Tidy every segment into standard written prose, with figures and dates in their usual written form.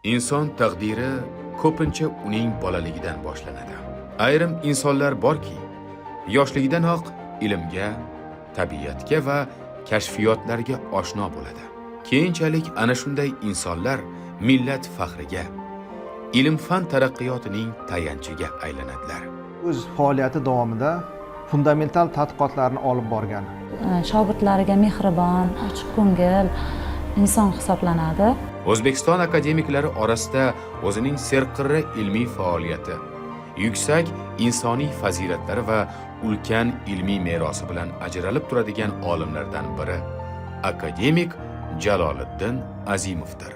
Inson taqdiri ko'pincha uning bolaligidan boshlanadi. Ayrim insonlar borki, yoshligidanoq ilmga, tabiatga va kashfiyotlarga oshno bo'ladi. Keyinchalik ana shunday insonlar millat faxriga, ilm-fan taraqqiyotining tayanchiga aylanadilar. O'z faoliyati davomida fundamental tadqiqotlarni olib borgan. Shogirdlariga mehribon, ochiq ko'ngil inson hisoblanadi. O'zbekiston akademiklari orasida o'zining serqirra ilmiy faoliyati, yuksak insoniy fazilatlari va ulkan ilmiy merosi bilan ajralib turadigan olimlardan biri akademik Jaloliddin Azimovdir.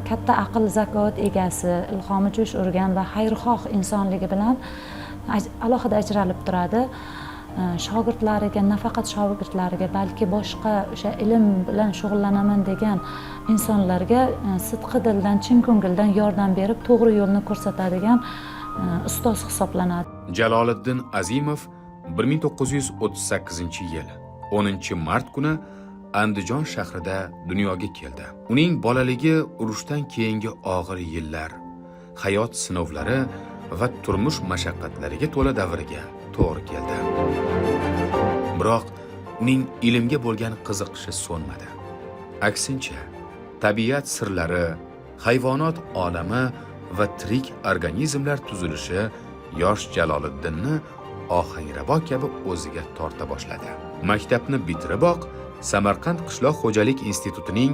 Katta aql zakot egasi, ilhomi jo'sh urgan va xayrixoh insonligi bilan alohida ajralib turadi. Shogirdlariga, nafaqat shogirdlariga, balki boshqa o'sha ilm bilan shug'ullanaman degan insonlarga sidqi dildan, chin ko'ngildan yordam berib, to'g'ri yo'lni ko'rsatadigan ustoz hisoblanadi. Jaloliddin Azimov 1938-yil 10-mart kuni Andijon shahrida dunyoga keldi. Uning bolaligi urushdan keyingi og'ir yillar, hayot sinovlari va turmush mashaqqatlariga to'la davriga to'g'ri keldi. Biroq uning ilmga bo'lgan qiziqishi so'nmadi. Aksincha, tabiat sirlari, hayvonot olami va tirik organizmlar tuzilishi yosh Jaloliddinni ohangrabo kabi o'ziga torta boshladi. Maktabni bitiriboq Samarqand qishloq xo'jalik institutining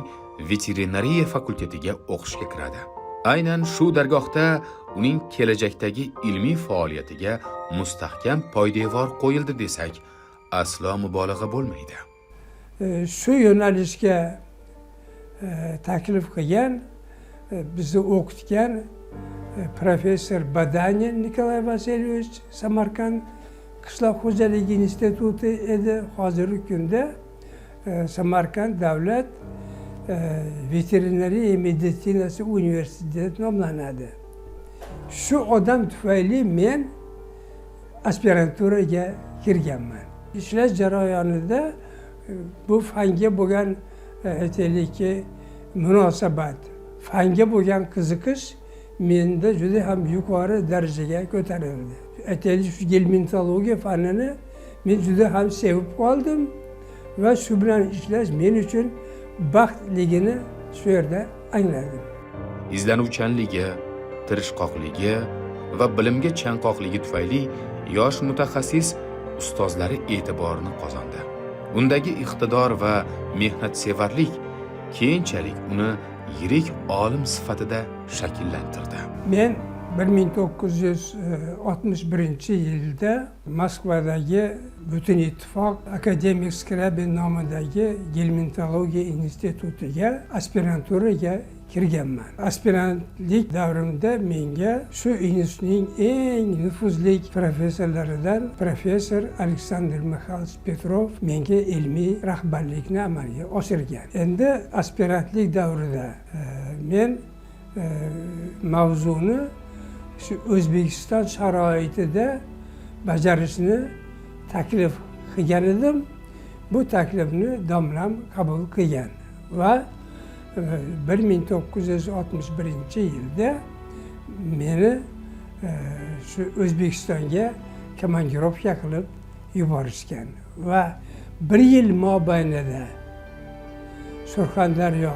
veterinariya fakultetiga o'qishga kiradi. Aynan shu dargohda uning kelajakdagi ilmiy faoliyatiga mustahkam poydevor qo'yildi desak, aslo mubolag'a bo'lmaydi. Shu yo'nalishga taklif qilgan, bizni o'qitgan professor Badanin Nikolay Vasilyevich Samarqand qishloq xo'jaligi instituti edi. Hozirgi kunda Samarqand davlat veterinariya meditsinasi universiteti nomlanadi. Shu odam tufayli men aspiranturaga kirganman. Ishlash jarayonida bu fanga bo'lgan aytaylikki munosabat, fanga bo'lgan qiziqish menda juda ham yuqori darajaga ko'tarildi. Aytaylik, shu gelmintologiya fanini men juda ham sevib qoldim va shu bilan ishlash men uchun baxtligini shu yerda angladim. Izlanuvchanligi, tirishqoqligi va bilimga chanqoqligi tufayli yosh mutaxassis ustozlari e'tiborini qozondi. Undagi iqtidor va mehnatsevarlik keyinchalik uni yirik olim sifatida shakllantirdi. Men 1961-yilda Moskvadagi Butun ittifoq akademik Skriabin nomidagi gelmintologiya institutiga aspiranturaga kirganman. Aspirantlik davrimda menga shu institutning eng nufuzli professorlaridan professor Aleksandr Mixailovich Petrov menga ilmiy rahbarlikni amalga oshirgan. Endi aspirantlik davrida men mavzuni shu O'zbekiston sharoitida bajarishni taklif qilgan edim. Bu taklifni domlam qabul qilgan va 1961-yilda meni shu O'zbekistonga komandirovka qilib yuborishgan va bir yil mobaynida Surxondaryo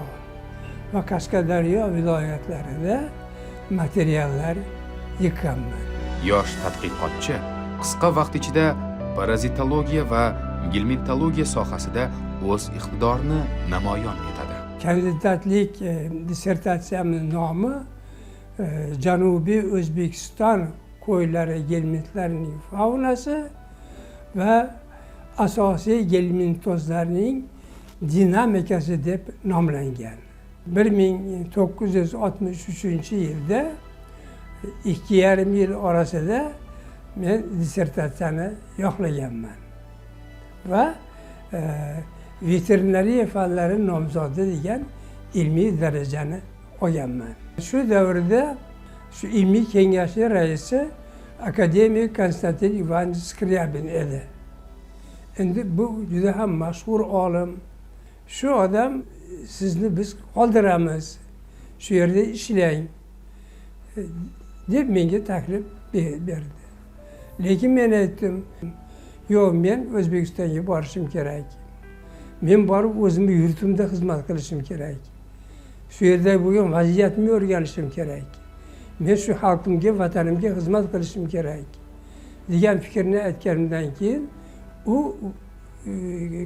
va Qashqadaryo viloyatlarida materiallar yig'ganman. Yosh tadqiqotchi qisqa vaqt ichida parazitologiya va gelmintologiya sohasida o'z iqtidorini namoyon etadi. Kandidatlik dissertatsiyamning nomi Janubiy O'zbekiston qo'ylari gelmintlarining faunasi va asosiy gelmintozlarning dinamikasi deb nomlangan. 1963-yilda 2,5 yil orasida men dissertatsiyani yoqlaganman va veterinariya fanlari nomzodi degan ilmiy darajani olganman. Shu davrda shu ilmiy kengashning raisi akademik Konstantin Ivanovich Skriabin edi. Endi bu juda ham mashhur olim. Shu odam sizni biz qoldiramiz, shu yerda ishlang deb menga taklif berdi. Lekin men aytdim, yo'q, men O'zbekistonga borishim kerak. Men borib o'zimni yurtimda xizmat qilishim kerak. Shu yerda bo'lgan vaziyatni o'rganishim kerak. Men shu xalqimga, vatanimga xizmat qilishim kerak degan fikrni aytganimdan keyin u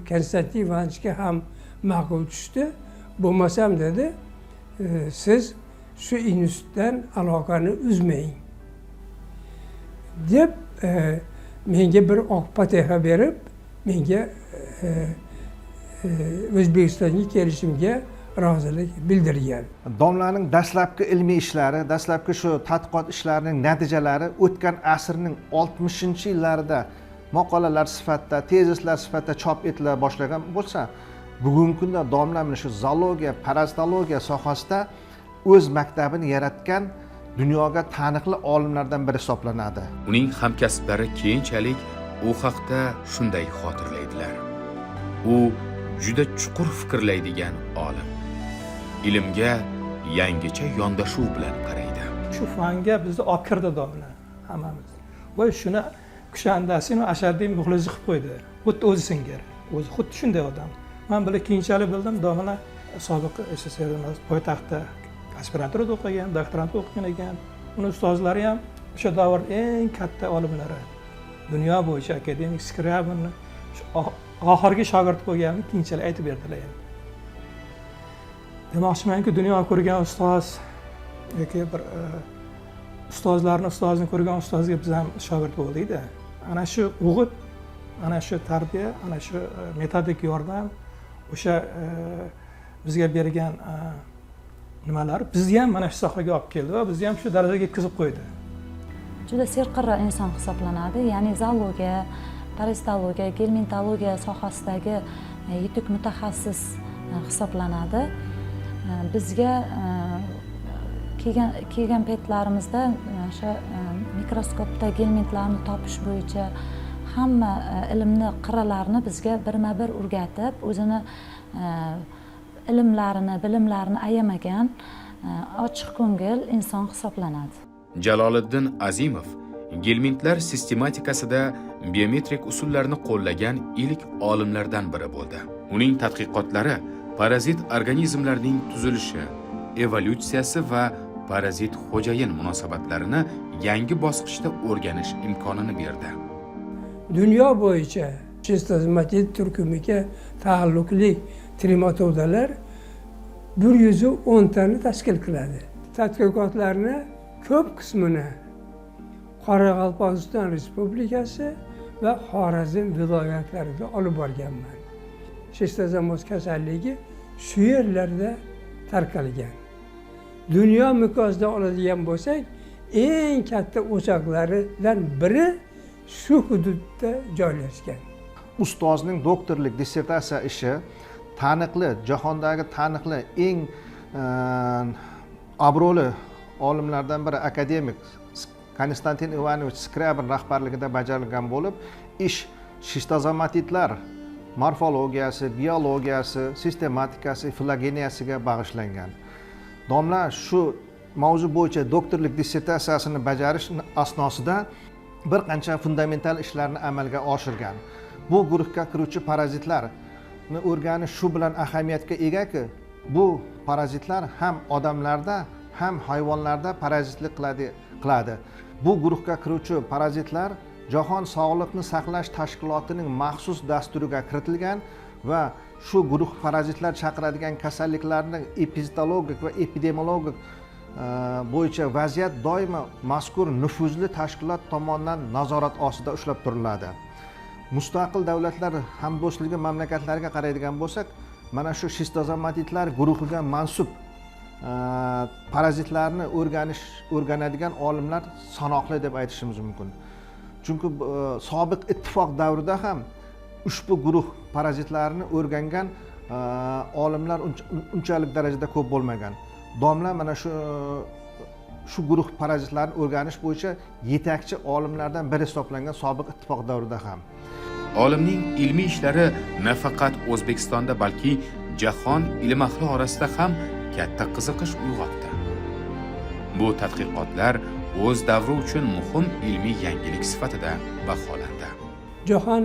Konstantin Ivanovichga ham ma'qul tushdi. Bo'lmasam dedi, siz shu institutdan aloqani uzmang deb menga bir oq fotiha berib, menga O'zbekistonga kelishimga rozilik bildirgan. Domlaning dastlabki ilmiy ishlari, dastlabki shu tadqiqot ishlarining natijalari o'tgan asrning 60-yillarida maqolalar sifatida, tezislar sifatida chop etila boshlagan bo'lsa, bugungi kunda domla mana shu zoologiya, parazitologiya sohasida o'z maktabini yaratgan dunyoga taniqli olimlardan biri hisoblanadi. Uning hamkasblari keyinchalik u haqda shunday xotirlaydilar. U juda chuqur fikrlaydigan olim. Ilmga yangicha yondashuv bilan qaraydi. Shu fanga bizni olib kirdi domla hammamiz. Voy shuni kushandasini ashaddiy muxlis qilib qo'ydi. Xuddi o'zi singari. O'zi xuddi shunday odam. Men buni keyinchalik bildim, domla sobiq SSR poytaxtda aspiranturada o'qigan, doktorantura o'qigan ekan. Uni ustozlari ham o'sha davr eng katta olimlari. Dunyo bo'yicha akademik Scriabinni oxirgi shogird bo'lganini keyinchalik aytib berdilar endi. Demoqchimanki, dunyo ko'rgan ustoz yoki bir ustozini ko'rgan ustozga biz ham shogird bo'ldik-da. Ana shu o'g'it, ana shu tarbiya, ana shu metodik yordam, o'sha bizga bergan nimalar bizni ham mana shu sohaga olib keldi va bizni ham shu darajaga yetkazib qo'ydi. Juda serqirra inson hisoblanadi. Ya'ni zoologiya, parazitologiya, gelmintologiya sohasidagi yetuk mutaxassis hisoblanadi. Bizga kelgan paytlarimizda o'sha mikroskopda gelmintlarni topish bo'yicha hamma ilmni qirralarini bizga birma-bir o'rgatib, o'zini ilmlarini, bilimlarini ayamagan ochiq ko'ngil inson hisoblanadi. Jaloliddin Azimov gelmintlar sistematikasida biometrik usullarni qo'llagan ilk olimlardan biri bo'ldi. Uning tadqiqotlari parazit organizmlarning tuzilishi, evolyutsiyasi va parazit xo'jayin munosabatlarini yangi bosqichda o'rganish imkonini berdi. Dunyo bo'yicha chistozomatit turkumiga taalluqli trematodalar 110 tani tashkil qiladi. Tadqiqotlarni ko'p qismini Qoraqalpog'iston Respublikasi va Xorazm viloyatlarida olib borganman. Shistozomoz kasalligi shu yerlarda tarqalgan. Dunyo miqyosida oladigan bo'lsak, eng katta o'choqlaridan biri shu hududda joylashgan. Ustozning doktorlik dissertatsiya ishi taniqli, jahondagi taniqli eng obro'li olimlardan biri akademik Konstantin Ivanovich Scriabin rahbarligida bajarilgan bo'lib, ish shistozomatitlar morfologiyasi, biologiyasi, sistematikasi, filogeniyasiga bag'ishlangan. Domla shu mavzu bo'yicha doktorlik dissertatsiyasini bajarish asnosida bir qancha fundamental ishlarni amalga oshirgan. Bu guruhga kiruvchi parazitlarni o'rganish shu bilan ahamiyatga egaki, bu parazitlar ham odamlarda, ham hayvonlarda parazitlik qiladi. Bu guruhga kiruvchi parazitlar Jahon Sog'liqni saqlash tashkilotining maxsus dasturiga kiritilgan va shu guruh parazitlar chaqiradigan kasalliklarning epizotologik va epidemiologik bo'yicha vaziyat doimo mazkur nufuzli tashkilot tomonidan nazorat ostida ushlab turiladi. Mustaqil davlatlar hamdo'stligi mamlakatlariga qaraydigan bo'lsak, mana shu shistozomatitlar guruhiga mansub parazitlarni o'rganadigan olimlar sanoqli deb aytishimiz mumkin. Chunki sobiq ittifoq davrida ham ushbu guruh parazitlarni o'rgangan olimlar unchalik darajada ko'p bo'lmagan. Domla mana shu guruh parazitlarni o'rganish bo'yicha yetakchi olimlardan biri hisoblangan sobiq ittifoq davrida ham. Olimning ilmiy ishlari nafaqat O'zbekistonda, balki jahon ilm ahli orasida ham katta qiziqish uyg'otdi. Bu tadqiqotlar o'z davri uchun muhim ilmiy yangilik sifatida baholandi. Jahon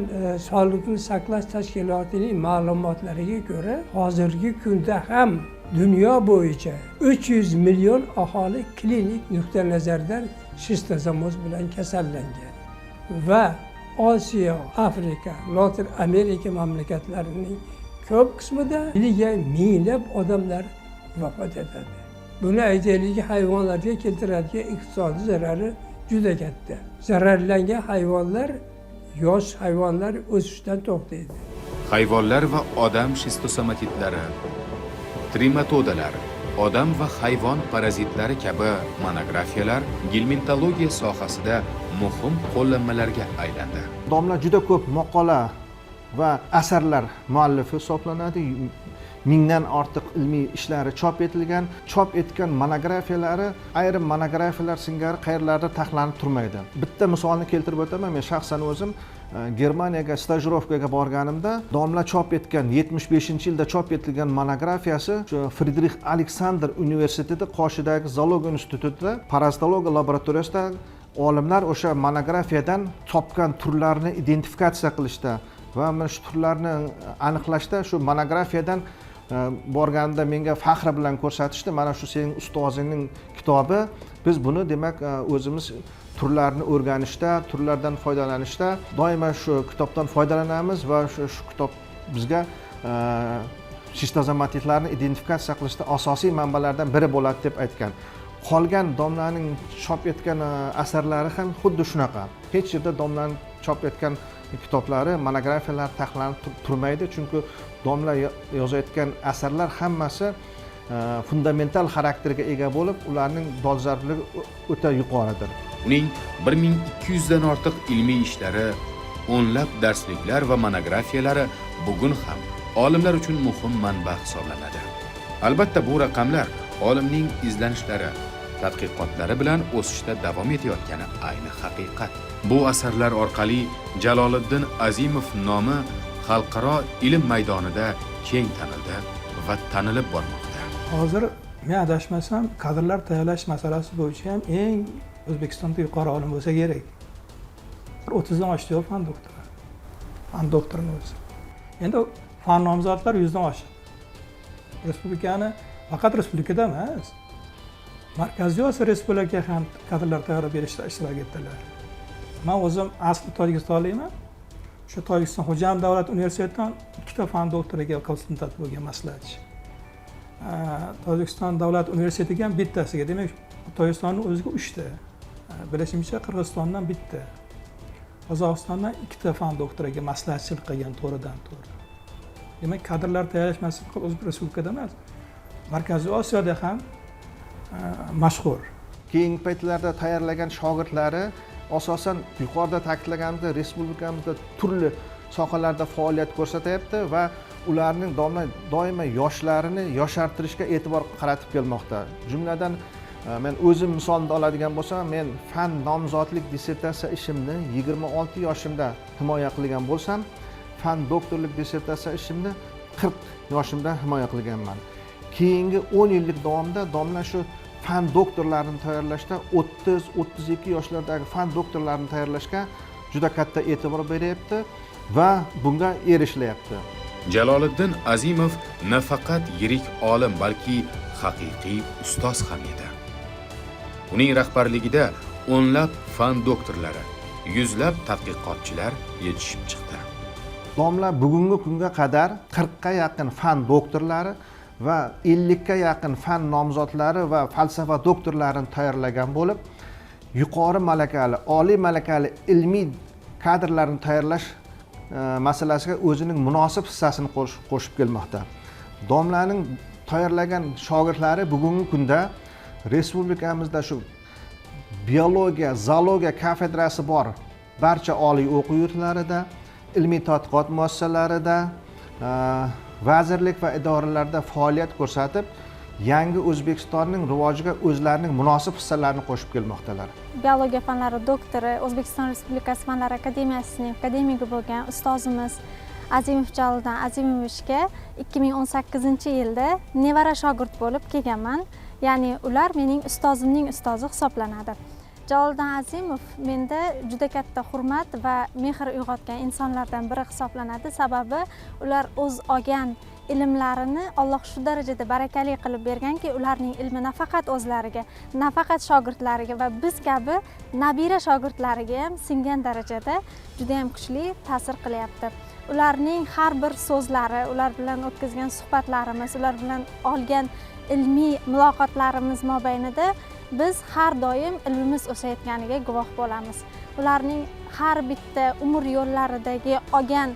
sog'liqni saqlash tashkilotining ma'lumotlariga ko'ra, hozirgi kunda ham dunyo bo'yicha 300 million aholi klinik nuqtai nazardan shistozomoz bilan kasallangan va Osiyo, Afrika, Latin Amerika mamlakatlarining ko'p qismida yiliga minglab odamlar vafot etadi. Buni aytaylik, hayvonlarga keltiradigan iqtisodiy zarari juda katta. Zararlangan hayvonlar, yosh hayvonlar o'sishdan to'xtaydi. Hayvonlar va odam shistosomatidlari, trimatodalar, odam va hayvon parazitlari kabi monografiyalar gelmintologiya sohasida muhim qo'llanmalarga aylandi. Domla juda ko'p maqola va asarlar muallifi hisoblanadi. Mingdan ortiq ilmiy ishlari chop etilgan, chop etgan monografiyalari, ayrim monografiyalar singari qayerlarda taxlanib turmaydi. Bitta misolni keltirib o'taman. Men shaxsan o'zim Germaniyaga stajirovkaga borganimda domla chop etgan 75-yilda chop etilgan monografiyasi Friedrich Alexander universiteti qoshidagi zoologiya institutida parazitologiya laboratoriyasida olimlar o'sha monografiyadan topgan turlarni identifikatsiya qilishda va mana shu turlarni aniqlashda shu monografiyadan borganimda menga faxr bilan ko'rsatishdi. Mana shu sening ustozingning kitobi. Biz buni demak o'zimiz turlarni o'rganishda, turlardan foydalanishda doimo shu kitobdan foydalanamiz va shu kitob bizga shistozomatidlarni identifikatsiya qilishda asosiy manbalardan biri bo'ladi deb aytgan. Qolgan domlaning chop etgan asarlari ham xuddi shunaqa. Hech yerda domlaning chop etgan kitoblari, monografiyalar taxlanib turmaydi, chunki domla yozayotgan asarlar hammasi fundamental xarakterga ega bo'lib, ularning dolzarbligi o'ta yuqoridir. Uning 1200 dan ortiq ilmiy ishlari, o'nlab darsliklar va monografiyalari bugun ham olimlar uchun muhim manba hisoblanadi. Albatta bu raqamlar olimning izlanishlari, tadqiqotlari bilan o'sishda davom etayotgani ayni haqiqat. Bu asarlar orqali Jaloliddin Azimov nomi xalqaro ilm maydonida keng tanildi va tanilib bormoqda. Hozir men adashmasam, kadrlar tayyorlash masalasi bo'yicha ham eng O'zbekistonda yuqori olim bo'lsa kerak. 30 dan oshdi fan doktori. Fan doktorini o'zi. Endi fan nomzodlar 100 dan oshdi. Respublikani faqat respublikada emas, Markaziy Osiyo respublikaga ham kadrlar tayyorlab berishda ishtirok etdilar. Men o'zim asli Tojikistonlikman. Shu Tojikiston Xo'jand davlat universitetidan ikkita fan doktoriga konsultant bo'lgan maslahatchi. Tojikiston davlat universitetiga ham bittasiga, demak Tojikistonning o'ziga 3 ta. Bilishimcha Qirg'izistondan bitta. Qozog'istondan 2 ta fan doktoriga maslahatchilik qilgan to'g'ridan-to'g'ri. Demak, kadrlar tayyorlash masalasi o'z respublikada emas, Markaziy Osiyoda ham mashhur. Keyingi paytlarda tayyorlagan shogirdlari asosan yuqorida ta'kidlaganimdek respublikamizda turli sohalarda faoliyat ko'rsatyapti va ularning doimo yoshlarini yoshartirishga e'tibor qaratib kelmoqda. Jumladan men o'zim misolni oladigan bo'lsam, men fan nomzodlik dissertatsiya ishimni 26 yoshimda himoya qilgan bo'lsam, fan doktorlik dissertatsiya ishimni 40 yoshimda himoya qilganman. Keyingi 10 yillik davomida domla shu fan doktorlarini tayyorlashda 30-32 yoshlardagi fan doktorlarini tayyorlashga juda katta e'tibor beryapti va bunga erishilyapti. Jaloliddin Azimov nafaqat yirik olim, balki haqiqiy ustoz ham edi. Uning rahbarligida o'nlab fan doktorlari, yuzlab tadqiqotchilar yetishib chiqdi. Domla bugungi kunga qadar 40 ga yaqin fan doktorlari va 50 ga yaqin fan nomzodlari va falsafa doktorlarini tayyorlagan bo'lib, yuqori malakali, oliy malakali ilmiy kadrlarni tayyorlash masalasiga o'zining munosib hissasini qo'shib kelmoqda. Domlaning tayyorlagan shogirdlari bugungi kunda respublikamizda shu biologiya, zoologiya kafedrasi bor barcha oliy o'quv yurtlarida, ilmiy tadqiqot muassasalarida, vazirlik va idoralarda faoliyat ko'rsatib, yangi O'zbekistonning rivojiga o'zlarining munosib hissalarini qo'shib kelmoqdalar. Biologiya fanlari doktori, O'zbekiston Respublikasi Fanlar akademiyasining akademigi bo'lgan ustozimiz Azimov Jaloliddin Azimovichga 2018-yilda nevara shogird bo'lib kelganman. Ya'ni ular mening ustozimning ustozi hisoblanadi. Jaloliddin Azimov menda juda katta hurmat va mehr uyg'otgan insonlardan biri hisoblanadi. Sababi ular o'z olgan ilmlarini Alloh shu darajada barakali qilib berganki, ularning ilmi nafaqat o'zlariga, nafaqat shogirdlariga va biz kabi nabira shogirdlariga ham singan darajada juda ham kuchli ta'sir qilyapti. Ularning har bir so'zlari, ular bilan o'tkazgan suhbatlarimiz, ular bilan olgan ilmiy muloqotlarimiz mobaynida biz har doim ilmimiz o'sayotganiga guvoh bo'lamiz. Ularning har bitta umr yo'llaridagi olgan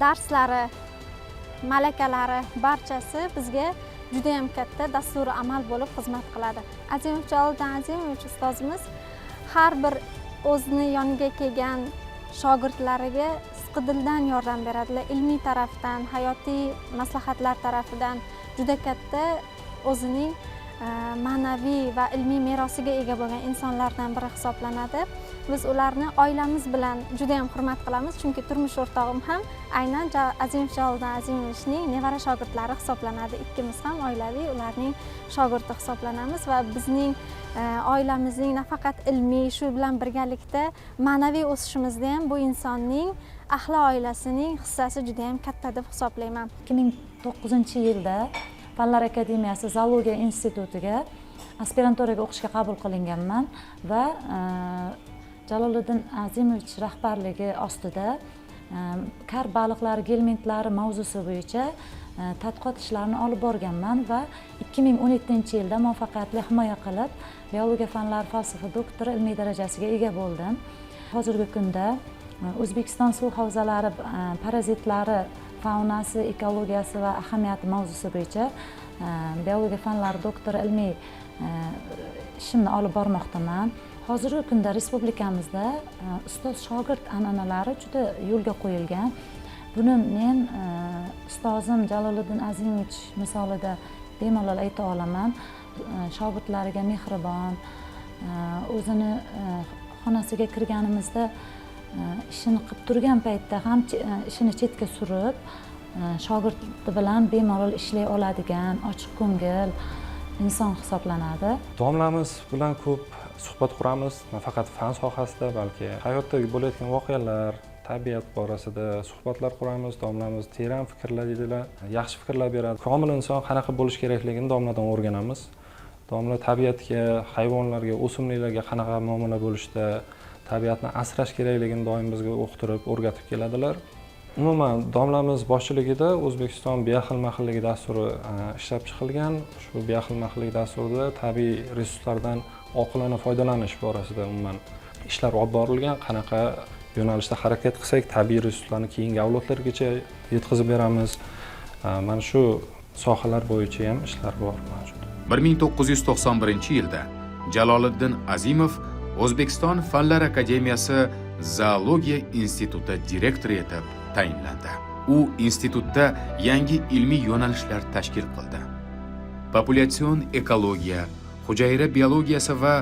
darslari, malakalari barchasi bizga juda ham katta dasturi amal bo'lib xizmat qiladi. Azimov Jaloliddin Azimovich ustozimiz har bir o'zini yoniga kelgan shogirdlariga sidqidildan yordam beradilar. Ilmiy tarafdan, hayotiy maslahatlar tarafidan juda katta o'zining ma'naviy va ilmiy merosiga ega bo'lgan insonlardan biri hisoblanadi. Biz ularni oilamiz bilan juda ham hurmat qilamiz, chunki turmush o'rtog'im ham aynan Azimov Jaloliddin Azimovichning nevara shogirdlari hisoblanadi. Ikkimiz ham oilaviy ularning shogirdi hisoblanamiz va bizning oilamizning nafaqat ilmiy, shu bilan birgalikda ma'naviy o'sishimizda ham bu insonning ahli oilasining hissasi juda ham katta deb hisoblayman. 2009-yilda Fanlar akademiyasi zoologiya institutiga aspiranturaga o'qishga qabul qilinganman va Jaloliddin Azimovich rahbarligi ostida kar baliqlari gelmentlari mavzusi bo'yicha tadqiqot ishlarini olib borganman va 2017-yilda muvaffaqiyatli himoya qilib biologiya fanlari falsafa doktori ilmiy darajasiga ega bo'ldim. Hozirgi kunda O'zbekiston suv havzalari parazitlari faunasi, ekologiyasi va ahamiyati mavzusi bo'yicha biologiya fanlari doktori ilmiy ishimni olib bormoqdaman. Hozirgi kunda respublikamizda ustoz shogird an'analari juda yo'lga qo'yilgan. Buni men ustozim Jaloliddin Azimovich misolida bemalol ayta olaman. Shogirdlariga mehribon, o'zini xonasiga kirganimizda ishini qilib turgan paytda ham ishini chetga surib, shogirdi bilan bemalol ishlay oladigan, ochiq ko'ngil inson hisoblanadi. Domlamiz bilan ko'p suhbat quramiz, nafaqat fan sohasida, balki hayotda bo'layotgan voqealar, tabiat borasida suhbatlar quramiz. Domlamiz teran fikrlar deydilar, yaxshi fikrlar beradi. Komil inson qanaqa bo'lish kerakligini domladan o'rganamiz. Domla tabiatga, hayvonlarga, o'simliklarga qanaqa muomala bo'lishda, tabiatni asrash kerakligini doim bizga o'qtirib, o'rgatib keladilar. Umuman domlamiz boshchiligida O'zbekiston bioxilma-xilligi dasturi ishlab chiqilgan. Shu bioxilma-xillik dasturida tabiiy resurslardan oqilona foydalanish borasida umuman ishlar olib borilgan. Qanaqa yo'nalishda harakat qilsak, tabiiy resurslarni keyingi avlodlargacha yetkazib beramiz. Mana shu sohalar bo'yicha ham ishlar bor mavjud. 1991-yilda Jaloliddin Azimov O'zbekiston Fanlar akademiyasi zoologiya instituti direktori etib tayinlandi. U institutda yangi ilmiy yo'nalishlar tashkil qildi. Populyatsion ekologiya, hujayra biologiyasi va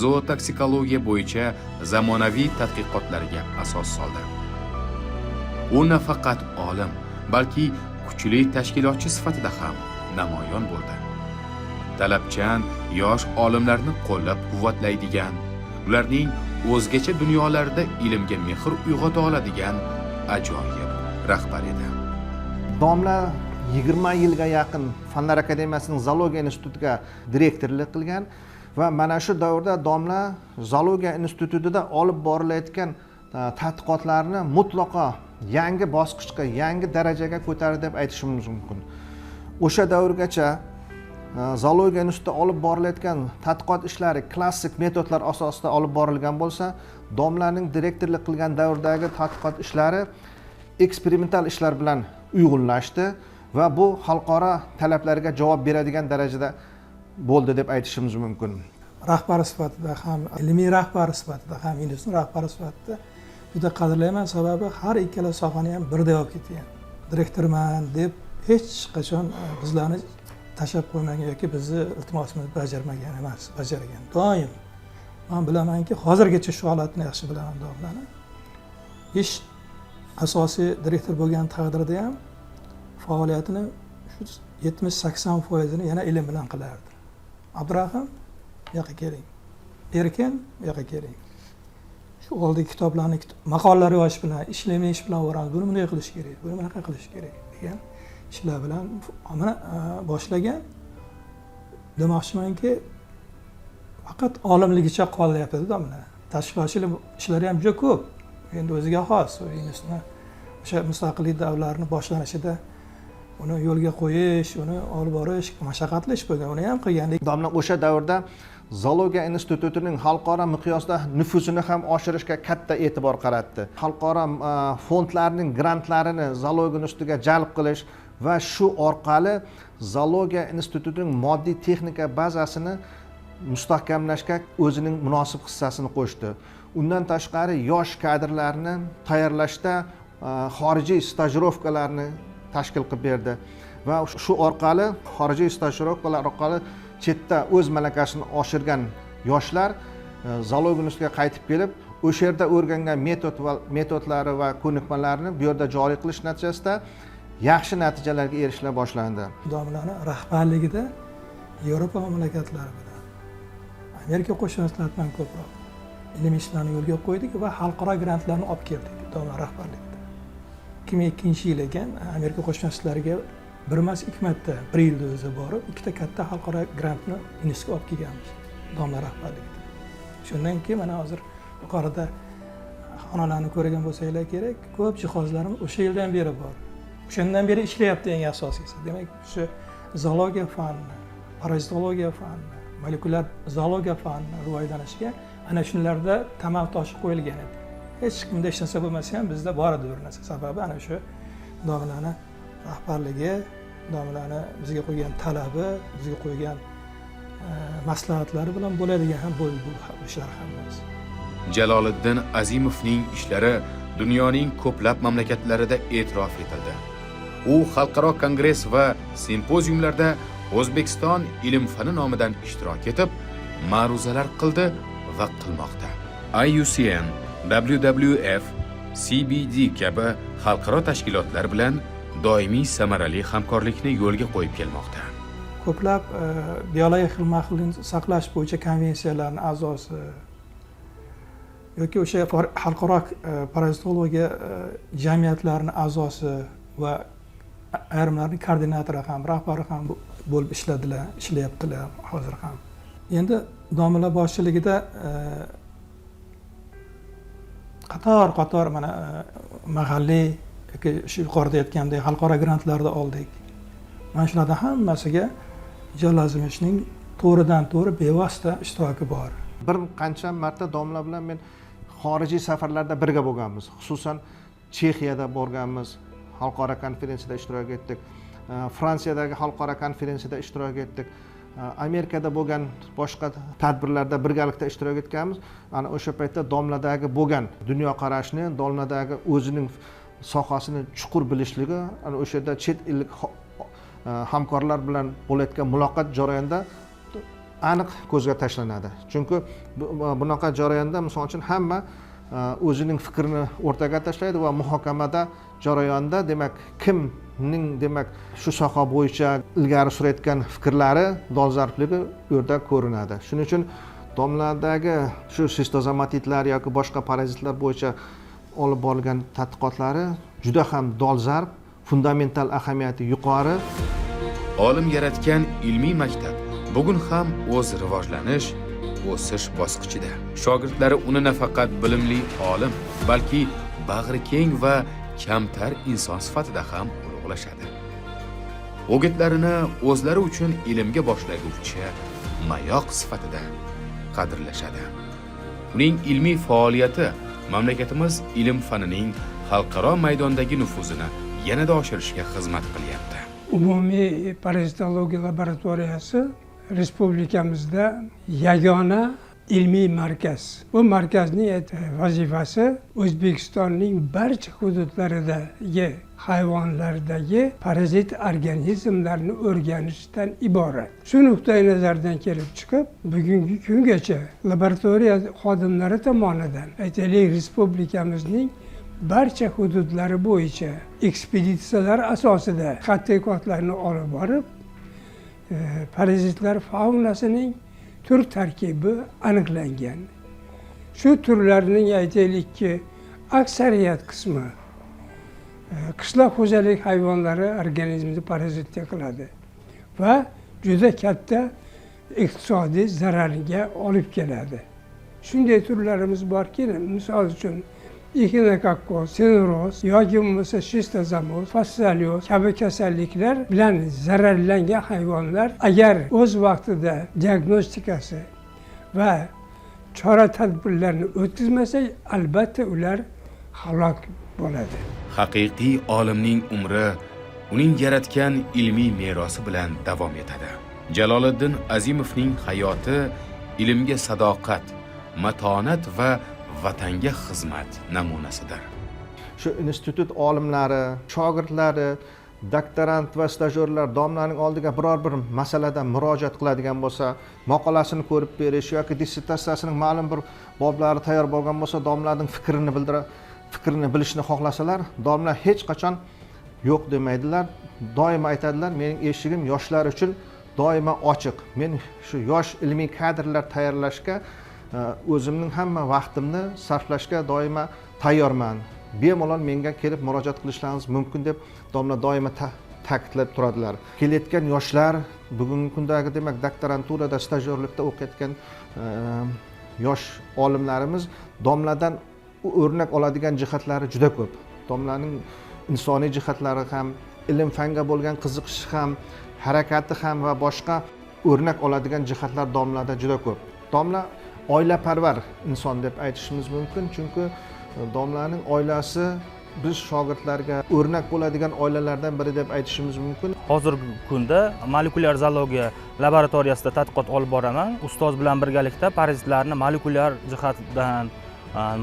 zootoksikologiya bo'yicha zamonaviy tadqiqotlarga asos soldi. U nafaqat olim, balki kuchli tashkilotchi sifatida ham namoyon bo'ldi. Talabchan yosh olimlarni qo'llab-quvvatlaydigan, ularning o'zgacha dunyolarda ilmga mehr uyg'ota oladigan ajoyib rahbar edi. Domla 20 yilga yaqin Fanlar akademiyasining zoologiya institutiga direktorlik qilgan va mana shu davrda domla zoologiya institutida olib borilayotgan tadqiqotlarni mutlaqo yangi bosqichga, yangi darajaga ko'tardi deb aytishimiz mumkin. O'sha davrgacha zoologiya institutida olib borilayotgan tadqiqot ishlari klassik metodlar asosida olib borilgan bo'lsa, domlaning direktorlik qilgan davrdagi tadqiqot ishlari eksperimental ishlar bilan uyg'unlashdi va bu xalqaro talablarga javob beradigan darajada bo'ldi deb aytishimiz mumkin. Rahbar sifatida ham, ilmiy rahbar sifatida ham, institut rahbari sifatida juda qadrlayman, sababi har ikkala sohani ham birda olib ketgan. Direktorman deb hech qachon bizlarni tashlab qo'ymagan yoki bizni iltimosimizni bajarmagan emas, bajargan. Doim men bilamanki, hozirgacha shu holatni yaxshi bilaman domlani. Ish asosiy direktor bo'lgan taqdirda ham faoliyatini shu 70-80% yana ilm bilan qilardi. Abraham, bu yoqqa keling. Erkin, bu yoqqa keling. Shu oldagi kitoblarni maqolalar yozish bilan, ishlamish bilan o'rganib, buni bunday qilish kerak, buni bunaqa qilish kerak degan ishlar bilan mana boshlagan. Demoqchimanki, faqat olimligicha qolyapti domla. Tashkilotchilik ishlari ham juda ko'p. Endi o'ziga xos, o'sha mustaqillik davrlarini boshlanishida uni yo'lga qo'yish, uni olib borish mashaqqatli ish bo'lgan. Uni ham qilgandik. Domla o'sha davrda zoologiya institutining xalqaro miqyosda nufuzini ham oshirishga katta e'tibor qaratdi. Xalqaro fondlarning grantlarini zoologiya ustiga jalb qilish va shu orqali zoologiya institutining moddiy texnika bazasini mustahkamlashga o'zining munosib hissasini qo'shdi. Undan tashqari yosh kadrlarni tayyorlashda xorijiy stajirovkalarni tashkil qilib berdi va shu orqali xorijiy stajirovkalar orqali chetda o'z malakasini oshirgan yoshlar zoologiya institutiga qaytib kelib, o'sha yerda o'rgangan metodlari va ko'nikmalarni bu yerda joriy qilish natijasida yaxshi natijalarga erishila boshlandi. Domlani rahbarligida Yevropa mamlakatlari bilan Amerika Qo'shma Shtatlaridan ko'proq ilmiy ishlarni yo'lga qo'ydik va xalqaro grantlarni olib keldik domla rahbarligida. 2002-yil ekan Amerika Qo'shma Shtatlariga bir emas, ikki marta bir yilda o'zi borib, ikkita katta xalqaro grantni UNESCO olib kelganmiz domla rahbarligida. Shundan keyin mana hozir yuqorida xonalarni ko'rgan bo'lsanglar kerak, ko'p jihozlarimiz o'sha yildan beri bor. O'shandan beri ishlayapti eng asosiysi. Demak, shu zoologiya fani, parazitologiya fani, molekulyar zoologiya fani rivojlanishiga ana shularda tamal toshi qo'yilgan edi. Hech kimda hech narsa bo'lmasa ham bizda bor edi bir narsa. Sababi ana shu domlani rahbarligi, domlani bizga qo'ygan talabi, bizga qo'ygan maslahatlari bilan bo'ladigan ham bu ishlar hammasi. Jaloliddin Azimovning ishlari dunyoning ko'plab mamlakatlarida e'tirof etildi. U xalqaro kongress va simpoziumlarda O'zbekiston ilm-fani nomidan ishtirok etib, ma'ruzalar qildi va qilmoqda. IUCN, WWF, CBD kabi xalqaro tashkilotlar bilan doimiy samarali hamkorlikni yo'lga qo'yib kelmoqda. Ko'plab biologik xilma-xillikni saqlash bo'yicha konvensiyalarning a'zosi yoki o'sha xalqaro parazitologiya jamiyatlarining a'zosi va ayrimlarning koordinatori ham, rahbari ham bo'lib ishlayaptilar hozir ham. Endi domla boshchiligida qator mana mahalliy yoki shu yuqorida aytgandek xalqaro grantlarni oldik. Mana shulardan hammasiga Jaloliddinning to'g'ridan-to'g'ri bevosita ishtiroki bor. Bir qancha marta domla bilan men xorijiy safarlarda birga bo'lganmiz. Xususan Chexiyada borganmiz, xalqaro konferensiyada ishtirok etdik. Fransiyadagi xalqaro konferensiyada ishtirok etdik. Amerikada bo'lgan boshqa tadbirlarda birgalikda ishtirok etganmiz. Ana o'sha paytda domladagi bo'lgan dunyoqarashni, domladagi o'zining sohasini chuqur bilishligi, ana o'sha yerda chet ellik hamkorlar bilan bo'layotgan muloqot jarayonida aniq ko'zga tashlanadi. Chunki bunaqa jarayonda misol uchun hamma o'zining fikrini o'rtaga tashlaydi va muhokamada jarayonda demak kimning demak shu soha bo'yicha ilgari surayotgan fikrlari dolzarbligi u yerda ko'rinadi. Shuning uchun domladagi shu sistozomatitlar yoki boshqa parazitlar bo'yicha olib borilgan tadqiqotlari juda ham dolzarb, fundamental ahamiyati yuqori. Olim yaratgan ilmiy maktab bugun ham o'z rivojlanish, o'sish bosqichida. Shogirdlari uni nafaqat bilimli olim, balki bag'ri keng va kamtar inson sifatida ham ulug'lashadi. O'gitlarini o'zlari uchun ilmga boshlaguvchi mayoq sifatida qadrlashadi. Uning ilmiy faoliyati mamlakatimiz ilm fanining xalqaro maydondagi nufuzini yanada oshirishga xizmat qilyapti. Umumiy parazitologiya laboratoriyasi respublikamizda yagona ilmiy markaz. Bu markazning vazifasi O'zbekistonning barcha hududlaridagi hayvonlardagi parazit organizmlarni o'rganishdan iborat. Shu nuqtai nazardan kelib chiqib, bugungi kungacha laboratoriya xodimlari tomonidan aytaylik respublikamizning barcha hududlari bo'yicha ekspeditsiyalar asosida tadqiqotlarni olib borib, parazitlar faunasining tur tarkibi aniqlangan. Shu turlarning aytaylikki, aksariyat qismi qishloq xo'jalik hayvonlari organizmni parazitga qiladi va juda katta iqtisodiy zararga olib keladi. Shunday turlarimiz borki, misol uchun ixinokokkos, sineroz yoki bo'lmasa shistozomoz, fassalioz kabi kasalliklar bilan zararlangan hayvonlar agar o'z vaqtida diagnostikasi va chora tadbirlarni o'tkazmasak, albatta ular halok bo'ladi. Haqiqiy olimning umri uning yaratgan ilmiy merosi bilan davom etadi. Jaloliddin Azimovning hayoti ilmga sadoqat, matonat va vatanga xizmat namunasidir. Shu institut olimlari, shogirdlari, doktorant va stajyorlar domlaning oldiga biror bir masalada murojaat qiladigan bo'lsa, maqolasini ko'rib berish yoki dissertatsiyasining ma'lum bir boblari tayyor bo'lgan bo'lsa, domlaning fikrini bilishni xohlasalar, domla hech qachon yo'q demaydilar. Doimo aytadilar, mening eshigim yoshlar uchun doimo ochiq. Men shu yosh ilmiy kadrlar tayyorlashga o'zimning hamma vaqtimni sarflashga doimo tayyorman. Bemalol menga kelib murojaat qilishlaringiz mumkin deb domla doimo ta'kidlab turadilar. Kelayotgan yoshlar, bugungi kundagi demak doktoranturada, stajyorlikda o'qiyotgan yosh olimlarimiz domladan o'rnak oladigan jihatlari juda ko'p. Domlaning insoniy jihatlari ham, ilm fanga bo'lgan qiziqishi ham, harakati ham va boshqa o'rnak oladigan jihatlar domlada juda ko'p. Domla oilaparvar inson deb aytishimiz mumkin, chunki domlaning oilasi biz shogirdlarga o'rnak bo'ladigan oilalardan biri deb aytishimiz mumkin. Hozirgi kunda molekulyar zoologiya laboratoriyasida tadqiqot olib boraman. Ustoz bilan birgalikda parazitlarni molekulyar jihatdan,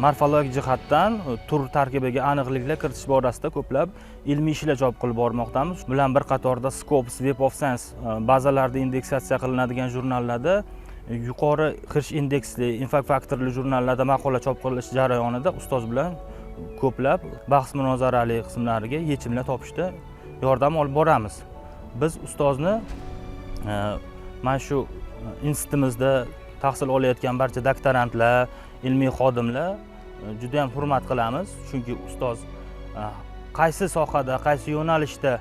morfologik jihatdan tur tarkibiga aniqliklar kiritish borasida ko'plab ilmiy ishlar chop qilib bormoqdamiz. Bilan bir qatorda Scopus, Web of Science bazalarida indeksatsiya qilinadigan jurnallarda yuqori qirish indeksli, impact faktorli jurnallarda maqola chop qilish jarayonida ustoz bilan ko'plab bahs-munozarali qismlariga yechimlar topishda yordam olib boramiz. Biz ustozni mana shu institutimizda tahsil olayotgan barcha doktorantlar, ilmiy xodimlar juda ham hurmat qilamiz, chunki ustoz qaysi sohada, qaysi yo'nalishda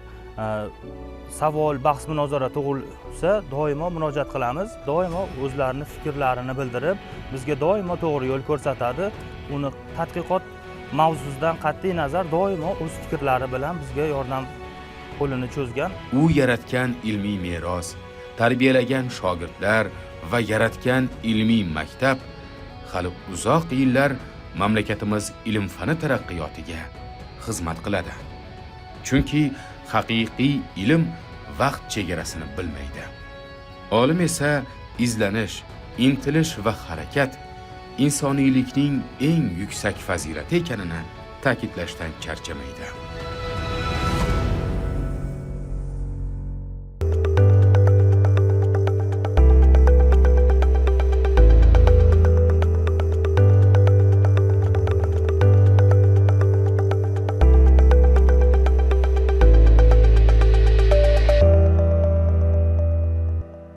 savol, bahs, munozara tug'ilsa, doimo murojaat qilamiz. Doimo o'zlarini fikrlarini bildirib, bizga doimo to'g'ri yo'l ko'rsatadi. Uni tadqiqot mavzusidan qat'iy nazar doimo o'z fikrlari bilan bizga yordam qo'lini cho'zgan. U yaratgan ilmiy meros, tarbiyalagan shogirdlar va yaratgan ilmiy maktab hali uzoq yillar mamlakatimiz ilm-fani taraqqiyotiga xizmat qiladi. Chunki haqiqiy ilm vaqt chegarasini bilmaydi. Olim esa izlanish, intilish va harakat insoniylikning eng yuksak fazilati ekanini ta'kidlashdan charchamaydi.